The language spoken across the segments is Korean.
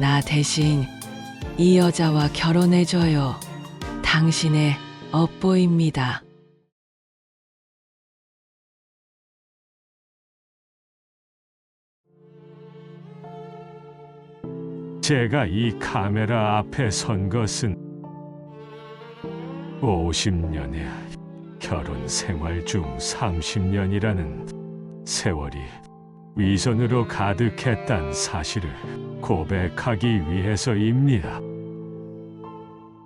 나 대신 이 여자와 결혼해줘요. 당신의 업보입니다. 제가 이 카메라 앞에 선 것은 50년의 결혼 생활 중 30년이라는 세월이 위선으로 가득했단 사실을 고백하기 위해서입니다.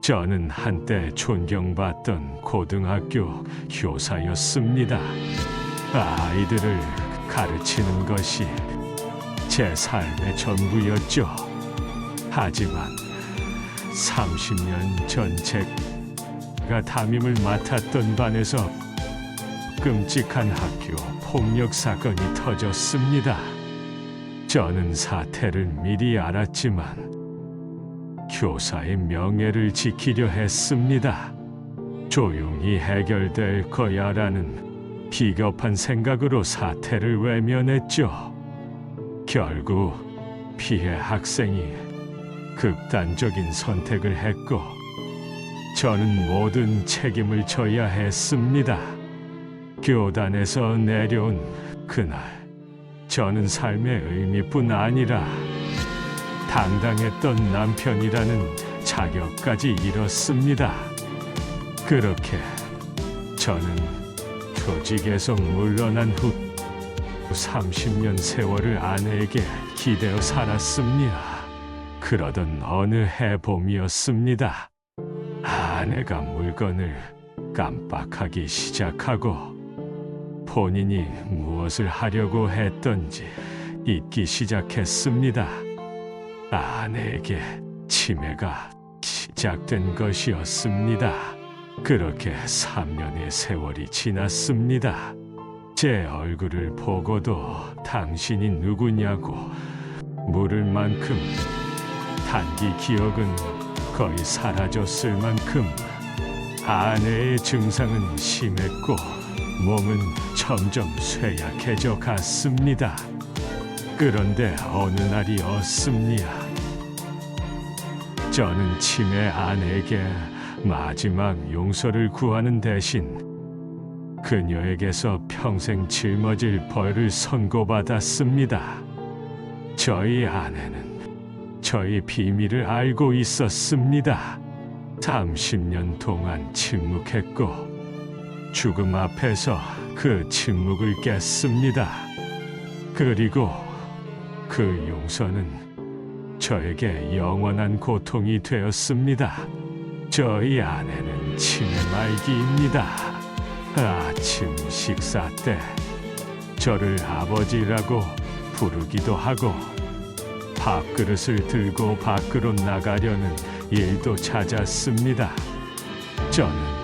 저는 한때 존경받던 고등학교 교사였습니다. 아이들을 가르치는 것이 제 삶의 전부였죠. 하지만 30년 전 제가 담임을 맡았던 반에서 끔찍한 학교 폭력 사건이 터졌습니다. 저는 사태를 미리 알았지만 교사의 명예를 지키려 했습니다. 조용히 해결될 거야라는 비겁한 생각으로 사태를 외면했죠. 결국 피해 학생이 극단적인 선택을 했고 저는 모든 책임을 져야 했습니다. 교단에서 내려온 그날 저는 삶의 의미뿐 아니라 당당했던 남편이라는 자격까지 잃었습니다. 그렇게 저는 조직에서 물러난 후 30년 세월을 아내에게 기대어 살았습니다. 그러던 어느 해 봄이었습니다. 아내가 물건을 깜빡하기 시작하고 본인이 무엇을 하려고 했던지 잊기 시작했습니다. 아내에게 치매가 시작된 것이었습니다. 그렇게 3년의 세월이 지났습니다. 제 얼굴을 보고도 당신이 누구냐고 물을 만큼 단기 기억은 거의 사라졌을 만큼 아내의 증상은 심했고 몸은 점점 쇠약해져 갔습니다. 그런데 어느 날이었습니다. 저는 치매 아내에게 마지막 용서를 구하는 대신 그녀에게서 평생 짊어질 벌을 선고받았습니다. 저희 아내는 저희 비밀을 알고 있었습니다. 30년 동안 침묵했고 죽음 앞에서 그 침묵을 깼습니다. 그리고 그 용서는 저에게 영원한 고통이 되었습니다. 저희 아내는 치매 말기입니다. 아침 식사 때 저를 아버지라고 부르기도 하고 밥그릇을 들고 밖으로 나가려는 일도 잦았습니다. 저는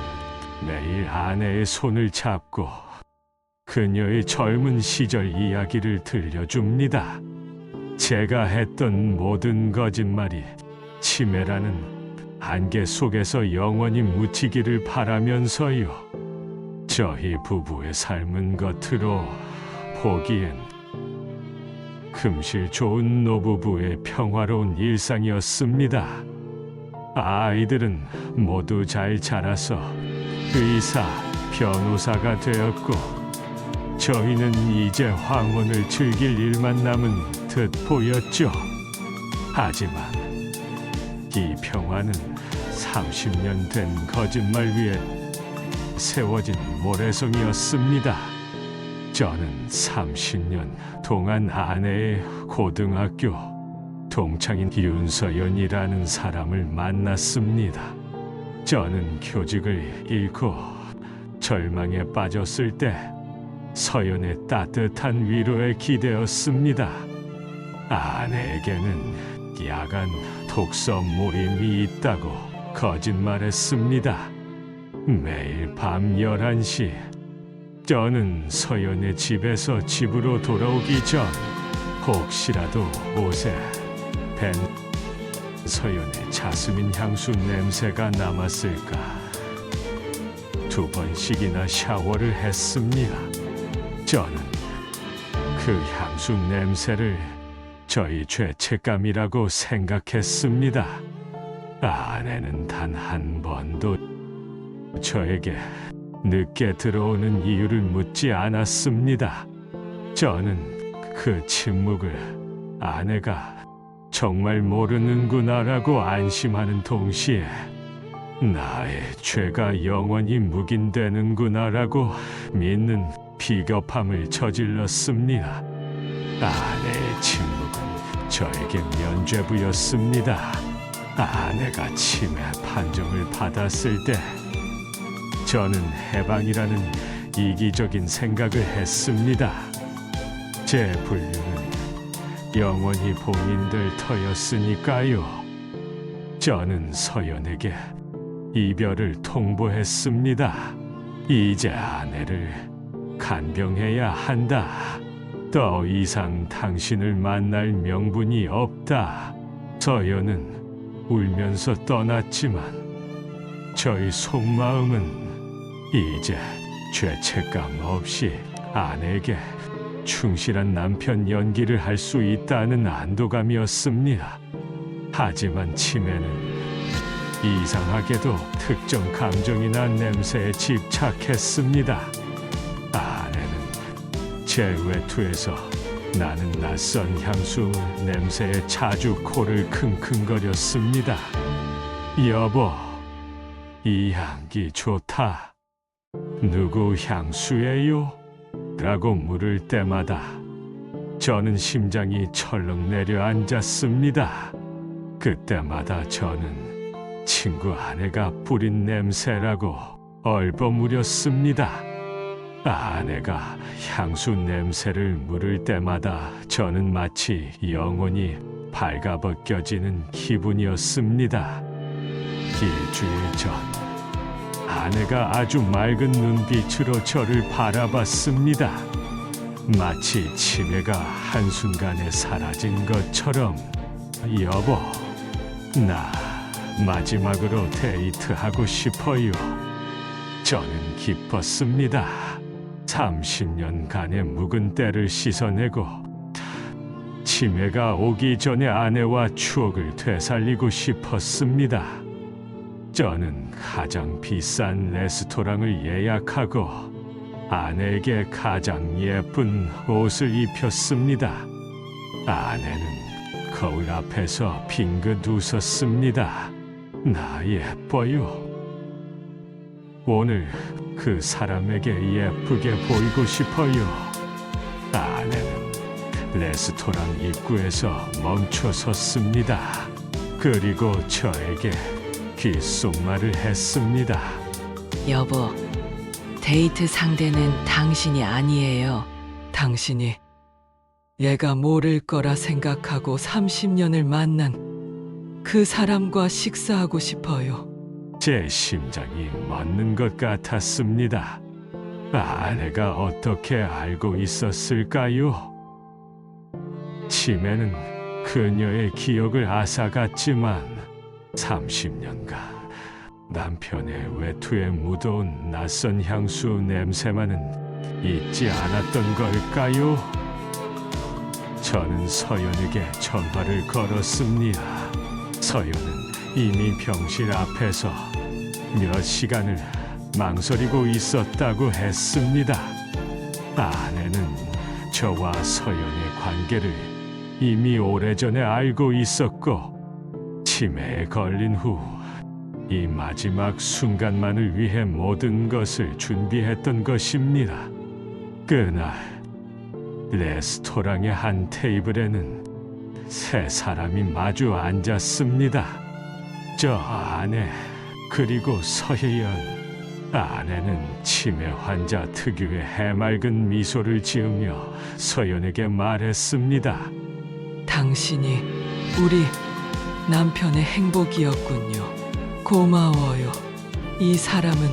매일 아내의 손을 잡고 그녀의 젊은 시절 이야기를 들려줍니다. 제가 했던 모든 거짓말이 치매라는 안개 속에서 영원히 묻히기를 바라면서요. 저희 부부의 삶은 겉으로 보기엔 금실 좋은 노부부의 평화로운 일상이었습니다. 아이들은 모두 잘 자라서 의사, 변호사가 되었고 저희는 이제 황혼을 즐길 일만 남은 듯 보였죠. 하지만 이 평화는 30년 된 거짓말 위에 세워진 모래성이었습니다. 저는 30년 동안 아내의 고등학교 동창인 윤서연이라는 사람을 만났습니다. 저는 교직을 잃고 절망에 빠졌을 때 서연의 따뜻한 위로에 기대었습니다. 아내에게는 야간 독서 모임이 있다고 거짓말했습니다. 매일 밤 11시 저는 서연의 집에서 집으로 돌아오기 전 혹시라도 옷에 밴 서연의 자스민 향수 냄새가 남았을까 2번씩이나 샤워를 했습니다. 저는 그 향수 냄새를 저희 죄책감이라고 생각했습니다. 아내는 단 한 번도 저에게 늦게 들어오는 이유를 묻지 않았습니다. 저는 그 침묵을 아내가 정말 모르는구나라고 안심하는 동시에 나의 죄가 영원히 묵인되는구나라고 믿는 비겁함을 저질렀습니다. 아내의 침묵은 저에게 면죄부였습니다. 아내가 치매 판정을 받았을 때 저는 해방이라는 이기적인 생각을 했습니다. 제 분류는 영원히 봉인될 터였으니까요. 저는 서연에게 이별을 통보했습니다. 이제 아내를 간병해야 한다. 더 이상 당신을 만날 명분이 없다. 서연은 울면서 떠났지만 저희 속마음은 이제 죄책감 없이 아내에게 충실한 남편 연기를 할 수 있다는 안도감이었습니다. 하지만 치매는 이상하게도 특정 감정이나 냄새에 집착했습니다. 아내는 제 외투에서 나는 낯선 향수 냄새에 자주 코를 킁킁거렸습니다. 여보, 이 향기 좋다. 누구 향수예요? 라고 물을 때마다 저는 심장이 철렁 내려앉았습니다. 그때마다 저는 친구 아내가 뿌린 냄새라고 얼버무렸습니다. 아내가 향수 냄새를 물을 때마다 저는 마치 영혼이 발가벗겨지는 기분이었습니다. 일주일 전 아내가 아주 맑은 눈빛으로 저를 바라봤습니다. 마치 치매가 한순간에 사라진 것처럼. 여보, 나 마지막으로 데이트하고 싶어요. 저는 기뻤습니다. 30년간의 묵은 때를 씻어내고 치매가 오기 전에 아내와 추억을 되살리고 싶었습니다. 저는 가장 비싼 레스토랑을 예약하고 아내에게 가장 예쁜 옷을 입혔습니다. 아내는 거울 앞에서 빙긋 웃었습니다. 나 예뻐요. 오늘 그 사람에게 예쁘게 보이고 싶어요. 아내는 레스토랑 입구에서 멈춰 섰습니다. 그리고 저에게 귓속말을 했습니다. 여보, 데이트 상대는 당신이 아니에요. 당신이 얘가 모를 거라 생각하고 30년을 만난 그 사람과 식사하고 싶어요. 제 심장이 멎는 것 같았습니다. 아내가 어떻게 알고 있었을까요? 치매는 그녀의 기억을 앗아갔지만 30년간 남편의 외투에 묻어온 낯선 향수 냄새만은 잊지 않았던 걸까요? 저는 서연에게 전화를 걸었습니다. 서연은 이미 병실 앞에서 몇 시간을 망설이고 있었다고 했습니다. 아내는 저와 서연의 관계를 이미 오래전에 알고 있었고 치매에 걸린 후 이 마지막 순간만을 위해 모든 것을 준비했던 것입니다. 그날 레스토랑의 한 테이블에는 세 사람이 마주 앉았습니다. 저 아내 그리고 서혜연. 아내는 치매 환자 특유의 해맑은 미소를 지으며 서연에게 말했습니다. 당신이 우리 남편의 행복이었군요. 고마워요. 이 사람은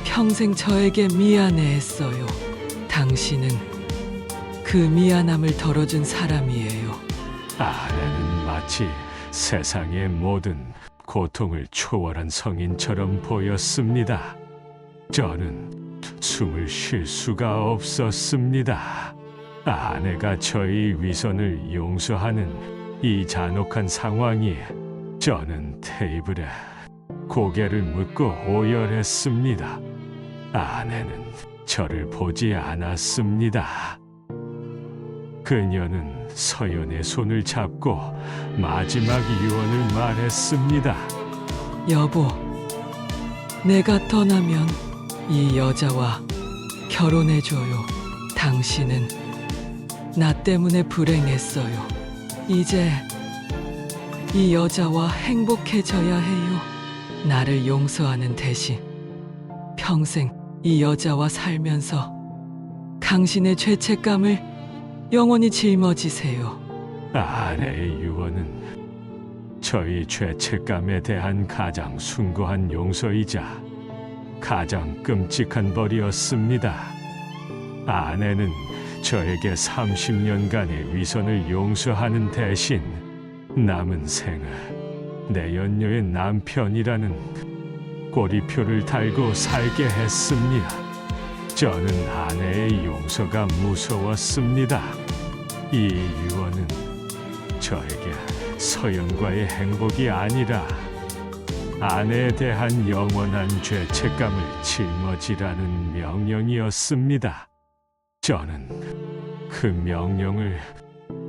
평생 저에게 미안해했어요. 당신은 그 미안함을 덜어준 사람이에요. 아내는 마치 세상의 모든 고통을 초월한 성인처럼 보였습니다. 저는 숨을 쉴 수가 없었습니다. 아내가 저희 위선을 용서하는 이 잔혹한 상황이에 저는 테이블에 고개를 묻고 오열했습니다. 아내는 저를 보지 않았습니다. 그녀는 서연의 손을 잡고 마지막 유언을 말했습니다. 여보, 내가 떠나면 이 여자와 결혼해줘요. 당신은 나 때문에 불행했어요. 이제 이 여자와 행복해져야 해요. 나를 용서하는 대신 평생 이 여자와 살면서 당신의 죄책감을 영원히 짊어지세요. 아내의 유언은 저희 죄책감에 대한 가장 숭고한 용서이자 가장 끔찍한 벌이었습니다. 아내는 저에게 30년간의 위선을 용서하는 대신 남은 생을 내 연녀의 남편이라는 꼬리표를 달고 살게 했습니다. 저는 아내의 용서가 무서웠습니다. 이 유언은 저에게 서연과의 행복이 아니라 아내에 대한 영원한 죄책감을 짊어지라는 명령이었습니다. 저는 그 명령을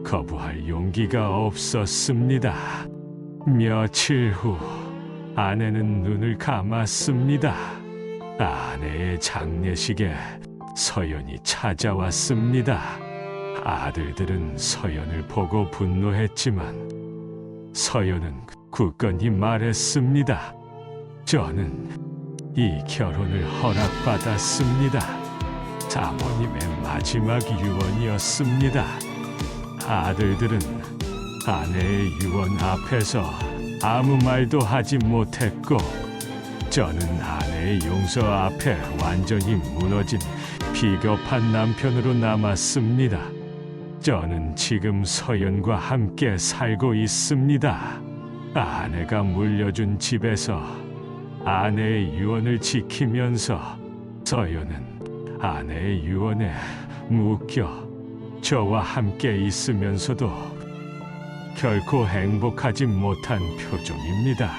거부할 용기가 없었습니다. 며칠 후 아내는 눈을 감았습니다. 아내의 장례식에 서연이 찾아왔습니다. 아들들은 서연을 보고 분노했지만 서연은 굳건히 말했습니다. 저는 이 결혼을 허락받았습니다. 사모님의 마지막 유언이었습니다. 아들들은 아내의 유언 앞에서 아무 말도 하지 못했고 저는 아내의 용서 앞에 완전히 무너진 비겁한 남편으로 남았습니다. 저는 지금 서연과 함께 살고 있습니다. 아내가 물려준 집에서 아내의 유언을 지키면서 서연은 아내의 유언에 묶여 저와 함께 있으면서도 결코 행복하지 못한 표정입니다.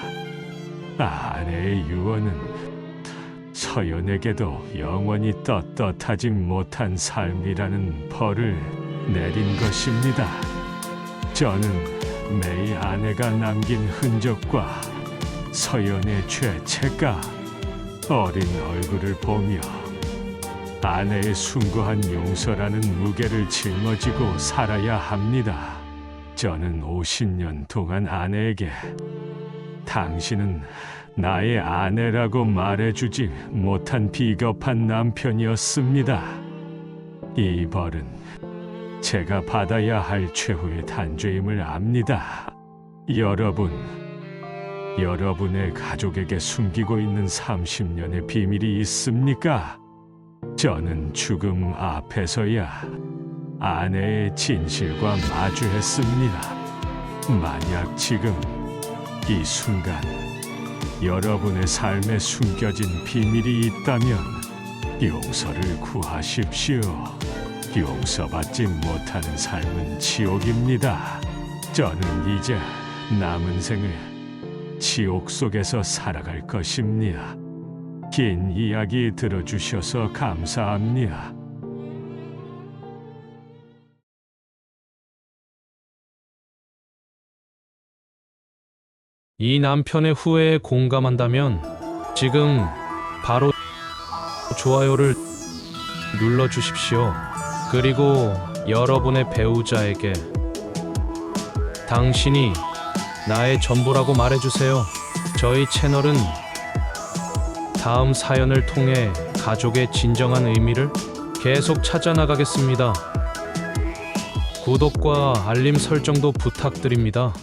아내의 유언은 서연에게도 영원히 떳떳하지 못한 삶이라는 벌을 내린 것입니다. 저는 매일 아내가 남긴 흔적과 서연의 죄책감, 어린 얼굴을 보며 아내의 숭고한 용서라는 무게를 짊어지고 살아야 합니다. 저는 50년 동안 아내에게 당신은 나의 아내라고 말해주지 못한 비겁한 남편이었습니다. 이 벌은 제가 받아야 할 최후의 단죄임을 압니다. 여러분의 가족에게 숨기고 있는 30년의 비밀이 있습니까? 저는 죽음 앞에서야 아내의 진실과 마주했습니다. 만약 지금 이 순간 여러분의 삶에 숨겨진 비밀이 있다면 용서를 구하십시오. 용서받지 못하는 삶은 지옥입니다. 저는 이제 남은 생을 지옥 속에서 살아갈 것입니다. 긴 이야기 들어주셔서 감사합니다. 이 남편의 후회에 공감한다면 지금 바로 좋아요를 눌러주십시오. 그리고 여러분의 배우자에게 당신이 나의 전부라고 말해주세요. 저희 채널은 다음 사연을 통해 가족의 진정한 의미를 계속 찾아나가겠습니다. 구독과 알림 설정도 부탁드립니다.